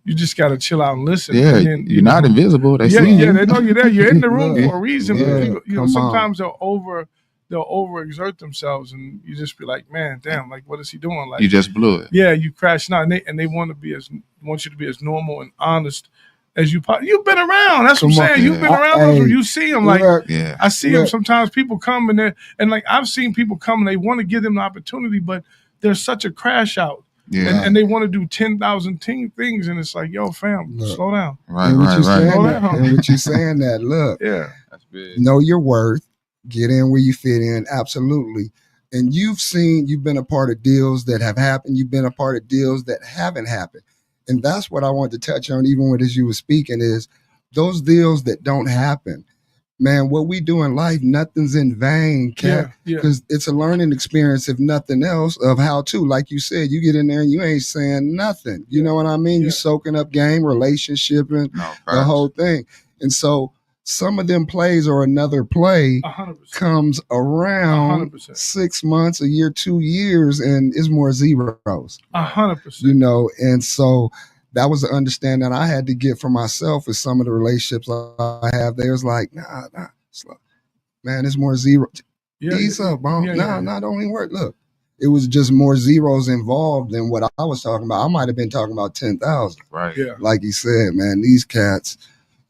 you just got to chill out and listen. Yeah, and then, you're not invisible. They see you. They know you're there. You're in the room for a reason. Yeah, But sometimes they'll overexert themselves, and you just be like, man, damn, like what is he doing? Like you just blew it. Yeah, you crashing out, and they want you to be as normal and honest as you possibly. You've been around. That's what I'm saying. You've been around. You see them like I see them. Sometimes people come and like I've seen people come and they want to give them the opportunity, but there's such a crash out. Yeah. And they want to do 10,000 things, and it's like, yo, fam, slow down. Right. And what you saying that, look, that's big. Know your worth, get in where you fit in, absolutely. And you've been a part of deals that have happened. You've been a part of deals that haven't happened. And that's what I wanted to touch on, even as you were speaking, is those deals that don't happen. Man, what we do in life, nothing's in vain, because it's a learning experience, if nothing else, of how to, like you said, you get in there and you ain't saying nothing. You know what I mean? You're soaking up game, relationship, and the whole thing. And so some of them plays or another play 100%. Comes around 100%. 6 months, a year, 2 years, and it's more zeros. 100%. And so that was the understanding that I had to get for myself with some of the relationships I have. They was like, nah, slow. Man, it's more zero. Ease up, bro. Don't even work. Look, it was just more zeros involved than what I was talking about. I might have been talking about 10,000. Right. Yeah. Like you said, man, these cats,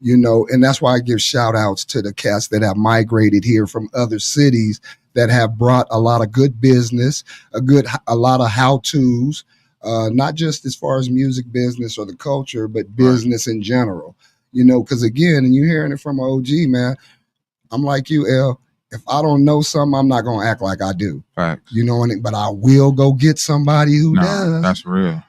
and that's why I give shout outs to the cats that have migrated here from other cities that have brought a lot of good business, a lot of how-tos, not just as far as music business or the culture, but business in general. Because again, and you're hearing it from OG, man, I'm like you, L. If I don't know something, I'm not going to act like I do. Facts. But I will go get somebody who does. That's real.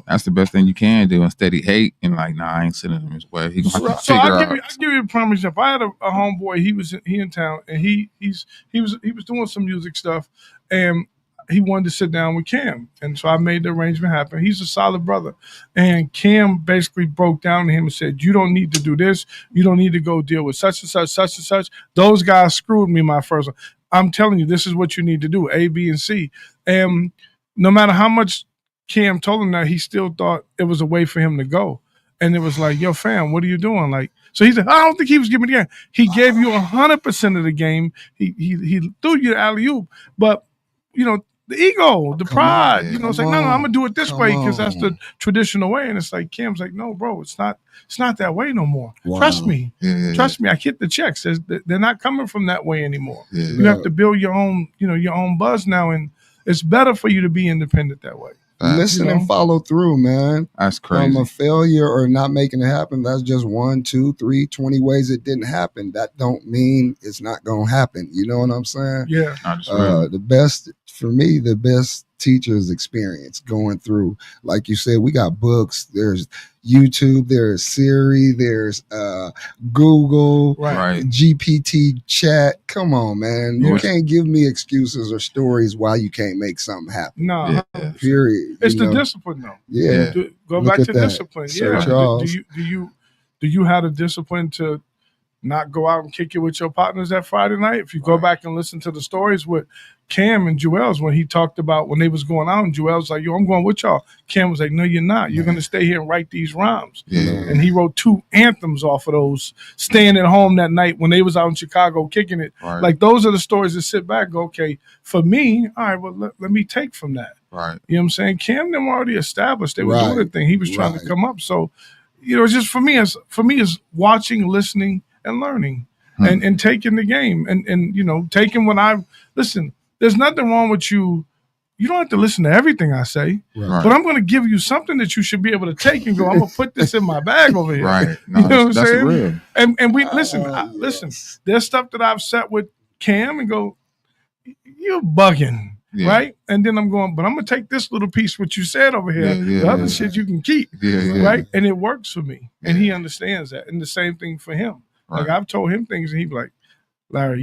That's the best thing you can do. Instead of hate and like, nah, I ain't sitting in his way. He gonna have to figure out. I'll give you a prime example. I had a homeboy. He in town, and he was doing some music stuff, and he wanted to sit down with Cam. And so I made the arrangement happen. He's a solid brother. And Cam basically broke down to him and said, you don't need to do this. You don't need to go deal with such and such. Those guys screwed me my first one. I'm telling you, this is what you need to do, A, B, and C. And no matter how much Cam told him that, he still thought it was a way for him to go. And it was like, yo, fam, what are you doing? Like, so he said, I don't think he was giving the game. He gave you 100% of the game. He threw you the alley-oop. But, you know, the ego, the pride, you know, it's like, no, I'm gonna do it this way because that's the traditional way. And it's like, Cam's like, no, bro, it's not that way no more. Wow. Trust me. Trust me. I hit the checks. They're not coming from that way anymore. You have to build your own, you know, your own buzz now. And it's better for you to be independent that way. Listen and follow through, man. That's crazy. From a failure or not making it happen, that's just 1, 2, 3, 20 ways it didn't happen. That don't mean it's not going to happen. You know what I'm saying? Yeah. The best teacher's experience going through. Like you said, we got books. There's YouTube. There's Siri. There's Google. Right. GPT chat. Come on, man. You can't give me excuses or stories why you can't make something happen. No. Period. It's the discipline, though. Yeah. Go back to discipline. Sir Charles. Do you have the discipline to not go out and kick it with your partners that Friday night? If you go back and listen to the stories with Cam and Joel's, when he talked about when they was going out, and Joel's like, yo, I'm going with y'all. Cam was like, no, you're not. You're going to stay here and write these rhymes. Yeah. And he wrote 2 anthems off of those, staying at home that night when they was out in Chicago kicking it. Right. Like, those are the stories that sit back and go, okay, for me, all right, well, let me take from that. Right. You know what I'm saying? Cam them already established. They were doing the thing. He was trying to come up. So, you know, just for me is watching, listening, and learning and taking the game and you know, taking what listen, there's nothing wrong with you. You don't have to listen to everything I say, but I'm going to give you something that you should be able to take and go, I'm going to put this in my bag over here. Right. No, you know what I'm saying? real. And we listen, there's stuff that I've set with Cam and go, you're bugging. Yeah. Right? And then I'm going, but I'm going to take this little piece, what you said over here. The other shit you can keep. Right? And it works for me. And he understands that. And the same thing for him. Right. Like, I've told him things and he'd be like, Larry,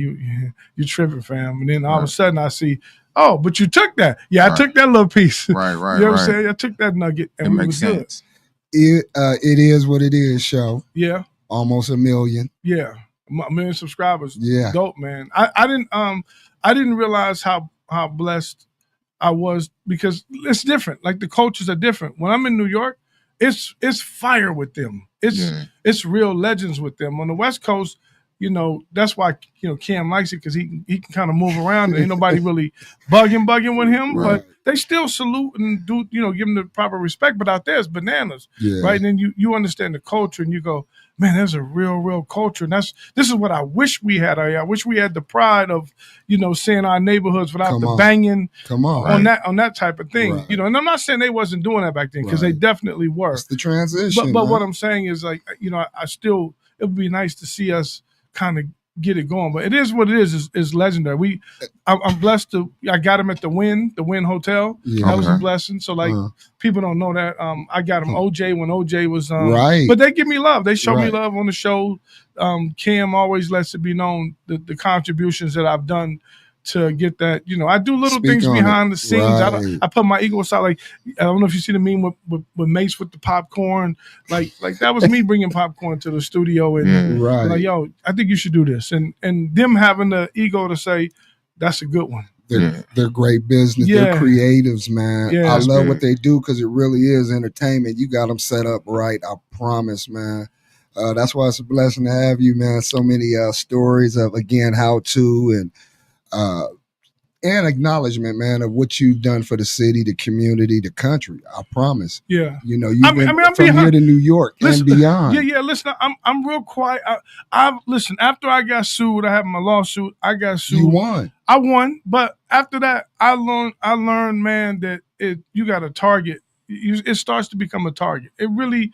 you tripping, fam. And then all of a sudden I see, oh, but you took that. Yeah, I took that little piece. Right. You know what I'm saying? I took that nugget and it we makes was sense. It is what it is, show. Yeah. Almost 1 million. Yeah. 1 million subscribers. Yeah. Dope, man. I didn't realize how blessed I was, because it's different. Like, the cultures are different. When I'm in New York, it's fire with them. It's real legends with them. On the West Coast, you know, that's why, you know, Cam likes it, because he can kind of move around and ain't nobody really bugging with him. Right. But they still salute and do, you know, give him the proper respect. But out there it's bananas. Yeah. Right. And then you understand the culture and you go, man, there's a real culture. And this is what I wish we had. I wish we had the pride of, you know, seeing our neighborhoods without the banging on that type of thing. Right. You know, and I'm not saying they wasn't doing that back then, because they definitely were. It's the transition. But what I'm saying is, like, you know, it would be nice to see us kind of get it going. But it is what it is legendary. I'm blessed I got him at the Wynn Hotel. Yeah. That was a blessing. So, like, people don't know that. I got him OJ when OJ was but they give me love. They show me love on the show. Cam always lets it be known the contributions that I've done to get that. You know, I do little things behind the scenes. Right. I put my ego aside. Like, I don't know if you see the meme with Mace with the popcorn. Like that was me bringing popcorn to the studio and like, yo, I think you should do this. And them having the ego to say, that's a good one. They're great business. They're creatives, man. Yeah, I love what they do, because it really is entertainment. You got them set up right. I promise, man. That's why it's a blessing to have you, man. So many stories of, again, how to and acknowledgement, man, of what you've done for the city, the community, the country. I promise. Yeah. You know, you've been from here to New York and beyond. Yeah. Listen, I'm real quiet. Listen, after I got sued, I had my lawsuit. I got sued. You won. I won, but after that, I learned, man, that you got a target. It starts to become a target. It really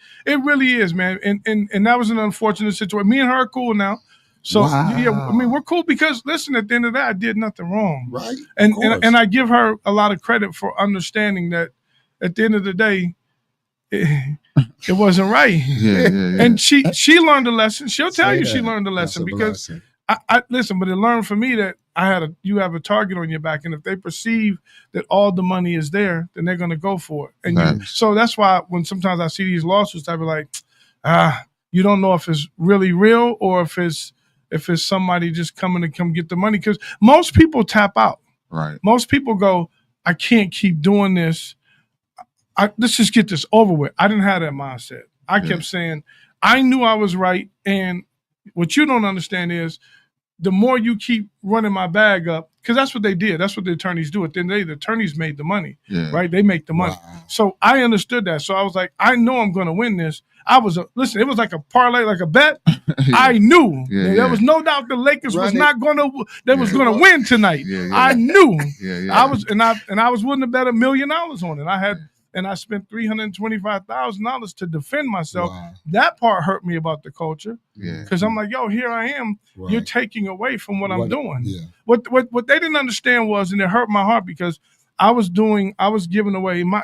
is, man. And that was an unfortunate situation. Me and her are cool now. So yeah, I mean, we're cool because, listen, at the end of that, I did nothing wrong. Right. And I give her a lot of credit for understanding that at the end of the day, it wasn't right. Yeah. And she learned a lesson. She'll tell you she learned a lesson, because I listen, but it learned for me that you have a target on your back, and if they perceive that all the money is there, then they're going to go for it. And so that's why when sometimes I see these lawsuits, I be like, you don't know if it's really real or if it's somebody just coming to come get the money. Because most people tap out. Right. Most people go, I can't keep doing this. let's just get this over with. I didn't have that mindset. I kept saying, I knew I was right. And what you don't understand is the more you keep running my bag up, because that's what they did. That's what the attorneys do. At the end of the day, the attorneys made the money, right? They make the money. Wow. So I understood that. So I was like, I know I'm going to win this. Listen, it was like a parlay, like a bet. I knew there was no doubt the Lakers was not going to, they was going to win tonight. I knew. I was willing to bet $1 million on it. And I spent $325,000 to defend myself. Wow. That part hurt me about the culture. Because I'm like, yo, here I am. Right. You're taking away from what I'm doing. Yeah. What they didn't understand was, and it hurt my heart because I was giving away my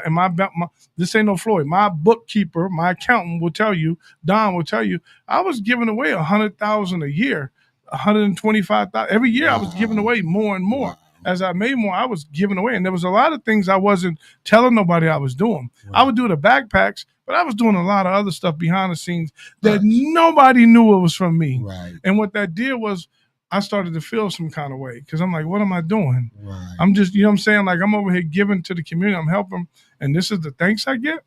this ain't no Floyd. My bookkeeper, my accountant will tell you, Don will tell you, I was giving away $100,000 a year, $125,000 every year. Wow. I was giving away more and more. Wow. As I made more, I was giving away. And there was a lot of things I wasn't telling nobody I was doing. Right. I would do the backpacks, but I was doing a lot of other stuff behind the scenes that nobody knew it was from me. Right. And what that did was I started to feel some kind of way because I'm like, what am I doing? Right. I'm just, you know what I'm saying? Like, I'm over here giving to the community. I'm helping. And this is the thanks I get.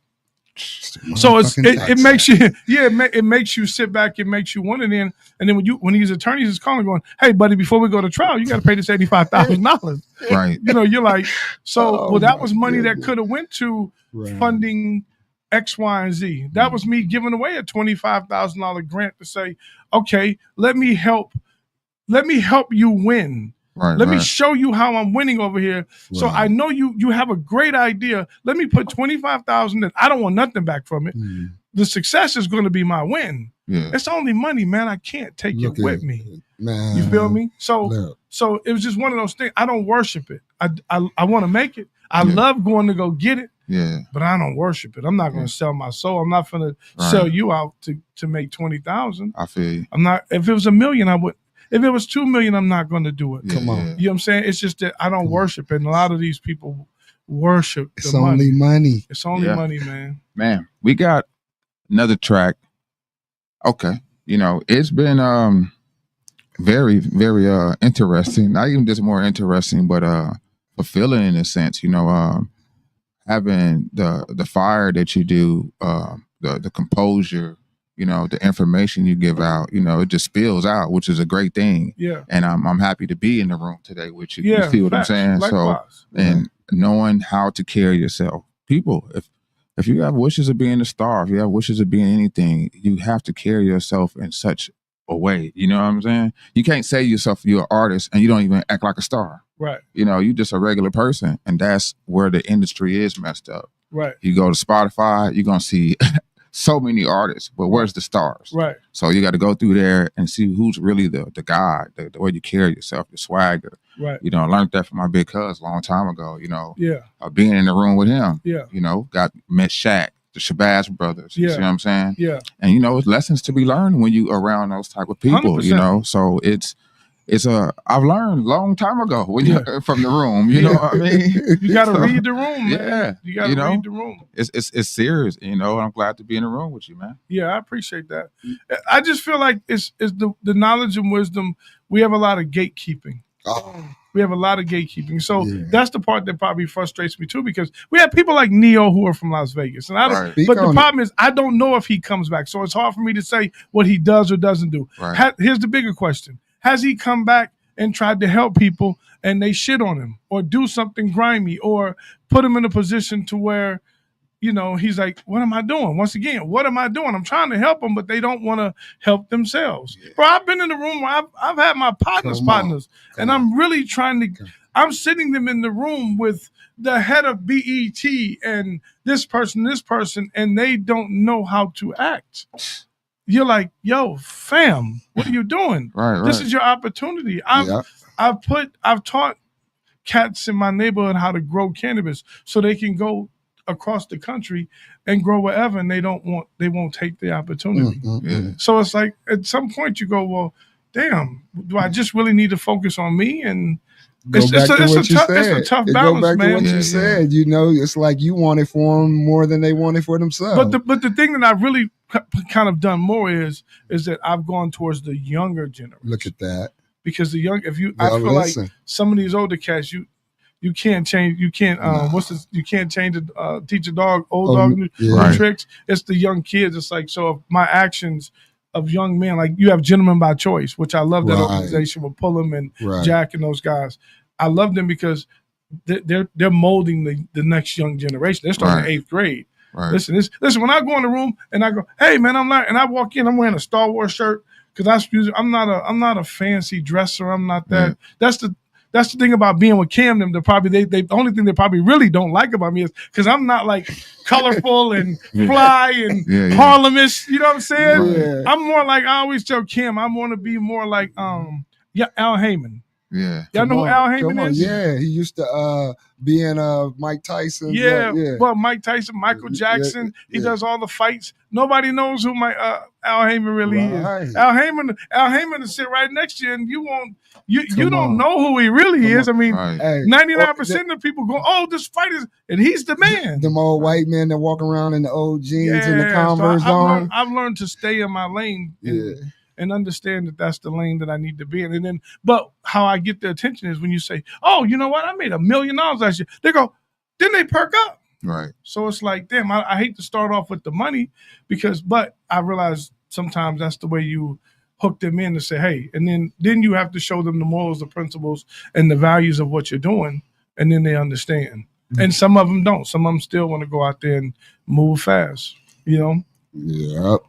So it makes you it makes you sit back. It makes you want it in. And then when these attorneys is calling, going, "Hey, buddy, before we go to trial, you got to pay this $85,000." Right. You know, you're like, so that was money that could have went to funding X, Y, and Z. That was me giving away a $25,000 grant to say, okay, let me help you win. Right, Let me show you how I'm winning over here. Right. So I know you have a great idea. Let me put $25,000 in. I don't want nothing back from it. The success is going to be my win. Yeah. It's only money, man. I can't take it with me. Man. You feel me? So it was just one of those things. I don't worship it. I want to make it. I love going to go get it. Yeah. But I don't worship it. I'm not going to sell my soul. I'm not going to sell you out to make $20,000. I feel you. I'm not. If it was $1 million, I would. If it was $2 million, I'm not going to do it. Come on. You know what I'm saying? It's just that I don't worship it. And a lot of these people worship the money. It's only money. It's only money, man. Man, we got another track. Okay. You know, it's been very, very interesting. Not even just more interesting, but fulfilling in a sense. You know, having the fire that you do, the composure, you know, the information you give out, you know, it just spills out, which is a great thing. Yeah. And I'm happy to be in the room today with you. Yeah, you see what I'm saying? Likewise. So, and knowing how to carry yourself. People, if you have wishes of being a star, if you have wishes of being anything, you have to carry yourself in such a way. You know what I'm saying? You can't say yourself you're an artist and you don't even act like a star. Right. You know, you're just a regular person. And that's where the industry is messed up. Right. You go to Spotify, you're going to see so many artists, but where's the stars? Right. So you got to go through there and see who's really the guy, the way you carry yourself, the swagger. Right. You know, I learned that from my big cuz a long time ago, you know. Yeah. Being in the room with him. Yeah. You know, met Shaq, the Shabazz brothers. You see what I'm saying? Yeah. And, you know, it's lessons to be learned when you around those type of people, 100%. You know. So I've learned a long time ago when you're from the room, you know what I mean? You got to read the room, man. Yeah. You got to read the room. It's serious, you know, and I'm glad to be in the room with you, man. Yeah, I appreciate that. I just feel like it's the knowledge and wisdom. We have a lot of gatekeeping. Oh. We have a lot of gatekeeping. So that's the part that probably frustrates me too, because we have people like Neo who are from Las Vegas. And but the problem is I don't know if he comes back. So it's hard for me to say what he does or doesn't do. Right. Here's the bigger question. Has he come back and tried to help people and they shit on him or do something grimy or put him in a position to where, you know, he's like, what am I doing? Once again, what am I doing? I'm trying to help them, but they don't want to help themselves. Yeah. Bro, I've been in the room where I've had my partners, and I'm really trying to, I'm sitting them in the room with the head of BET and this person, and they don't know how to act. You're like, yo, fam, what are you doing? Right. This is your opportunity. I've taught cats in my neighborhood how to grow cannabis so they can go across the country and grow wherever, and they won't take the opportunity. Yeah. So it's like at some point you go, well, damn, do I just really need to focus on me? And it's a tough balance, go back man. to what you said. You know, it's like you want it for them more than they want it for themselves. But the thing that I've really kind of done more is that I've gone towards the younger generation. Look at that. Because I feel like some of these older cats, You can't change. You can't. You can't change teach a dog, dog new tricks. It's the young kids. It's like, so if my actions of young men, like you have Gentlemen by Choice, which I love that organization with Pullum and Jack and those guys. I love them because they're molding the next young generation. They're starting in 8th grade. Right. Listen. When I go in the room and I go, hey man, and I walk in, I'm wearing a Star Wars shirt because I'm not a fancy dresser. I'm not that. Yeah. That's the thing about being with Cam. Them, the only thing they probably really don't like about me is because I'm not like colorful and fly and Harlemish. You know what I'm saying? Yeah. I'm more like, I always tell Cam, I want to be more like Al Heyman. Yeah, y'all know who Al Heyman is? Yeah, he used to be in Mike Tyson. Well, Mike Tyson, Michael Jackson. He does all the fights. Nobody knows who Al Heyman really is. Al Heyman will sit right next to you, and you don't know who he really is. I mean, 99% of people go, "Oh, this fight is," and he's the man. Them old white men that walk around in the old jeans and the Converse on. I've learned to stay in my lane. And understand that that's the lane that I need to be in. But how I get their attention is when you say, oh, you know what? I made $1 million last year. They go, then they perk up. Right. So it's like, damn, I hate to start off with the money but I realize sometimes that's the way you hook them in to say, hey, and then you have to show them the morals, the principles, and the values of what you're doing. And then they understand. Mm-hmm. And some of them don't. Some of them still want to go out there and move fast, you know? Yep.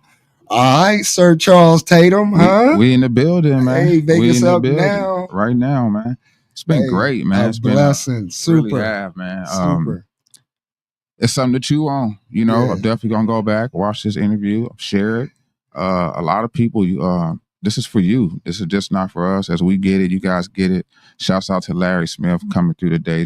All right, Sir Charles Tatum, huh? We in the building, man. Hey, Vegas up now. Right now, man. It's been great, man. It's been blessing. Super. Really have, man. Super. It's something to chew on. You know, I'm definitely going to go back, watch this interview, share it. A lot of people, this is for you. This is just not for us. As we get it, you guys get it. Shouts out to Larry Smith coming through the day,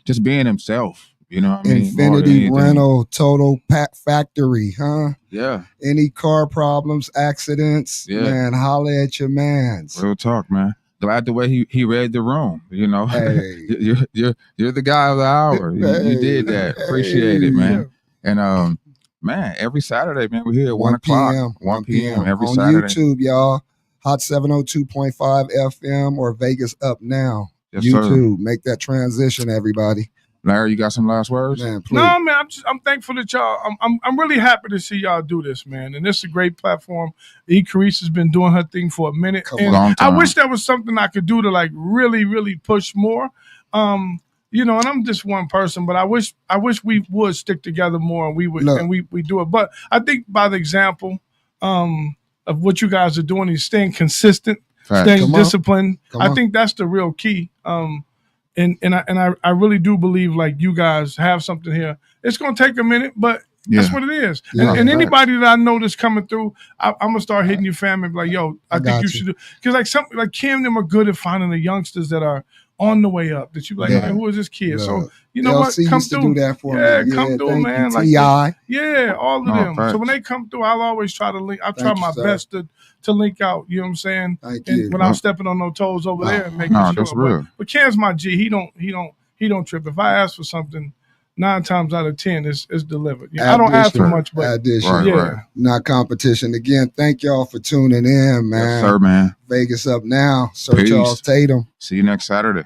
just being himself. You know what I mean? Infinity Rental, Total Factory, huh? Yeah. Any car problems, accidents, man, holla at your mans. Real talk, man. Glad the way he read the room, you know. Hey. you're the guy of the hour. You did that. Appreciate it, man. And man, every Saturday, man, we're here at 1 o'clock. 1 p.m. every on Saturday. On YouTube, y'all. Hot 702.5 FM or Vegas Up Now. Yes, YouTube. Sir. Make that transition, everybody. Larry, you got some last words? Man, please. No, man, I'm thankful that y'all. I'm really happy to see y'all do this, man. And this is a great platform. Carice has been doing her thing for a minute. And I wish there was something I could do to like really, really push more. You know, and I'm just one person, but I wish we would stick together more and we would and we do it. But I think by the example of what you guys are doing is staying consistent, staying disciplined. I think that's the real key. And I really do believe like you guys have something here. It's gonna take a minute, but that's what it is. And anybody that I know that's coming through, I'm gonna start hitting your family and be like, yo, I think you should do, because like something like Cam and them are good at finding the youngsters that are on the way up. That you like, man, who is this kid? So you know what? Come through. Do that for me. Come through, man. Like all of them. So when they come through, I'll always try to link. I'll try my best to link out, you know what I'm saying? When I'm stepping on no toes over there and making sure. That's real. But Cam's my G. He don't trip. If I ask for something, 9 times out of 10 is delivered. I don't ask for much, but addition, not competition. Again, thank y'all for tuning in, man. Yes, sir, man. Vegas Up Now. Sir Charles Tatum. See you next Saturday.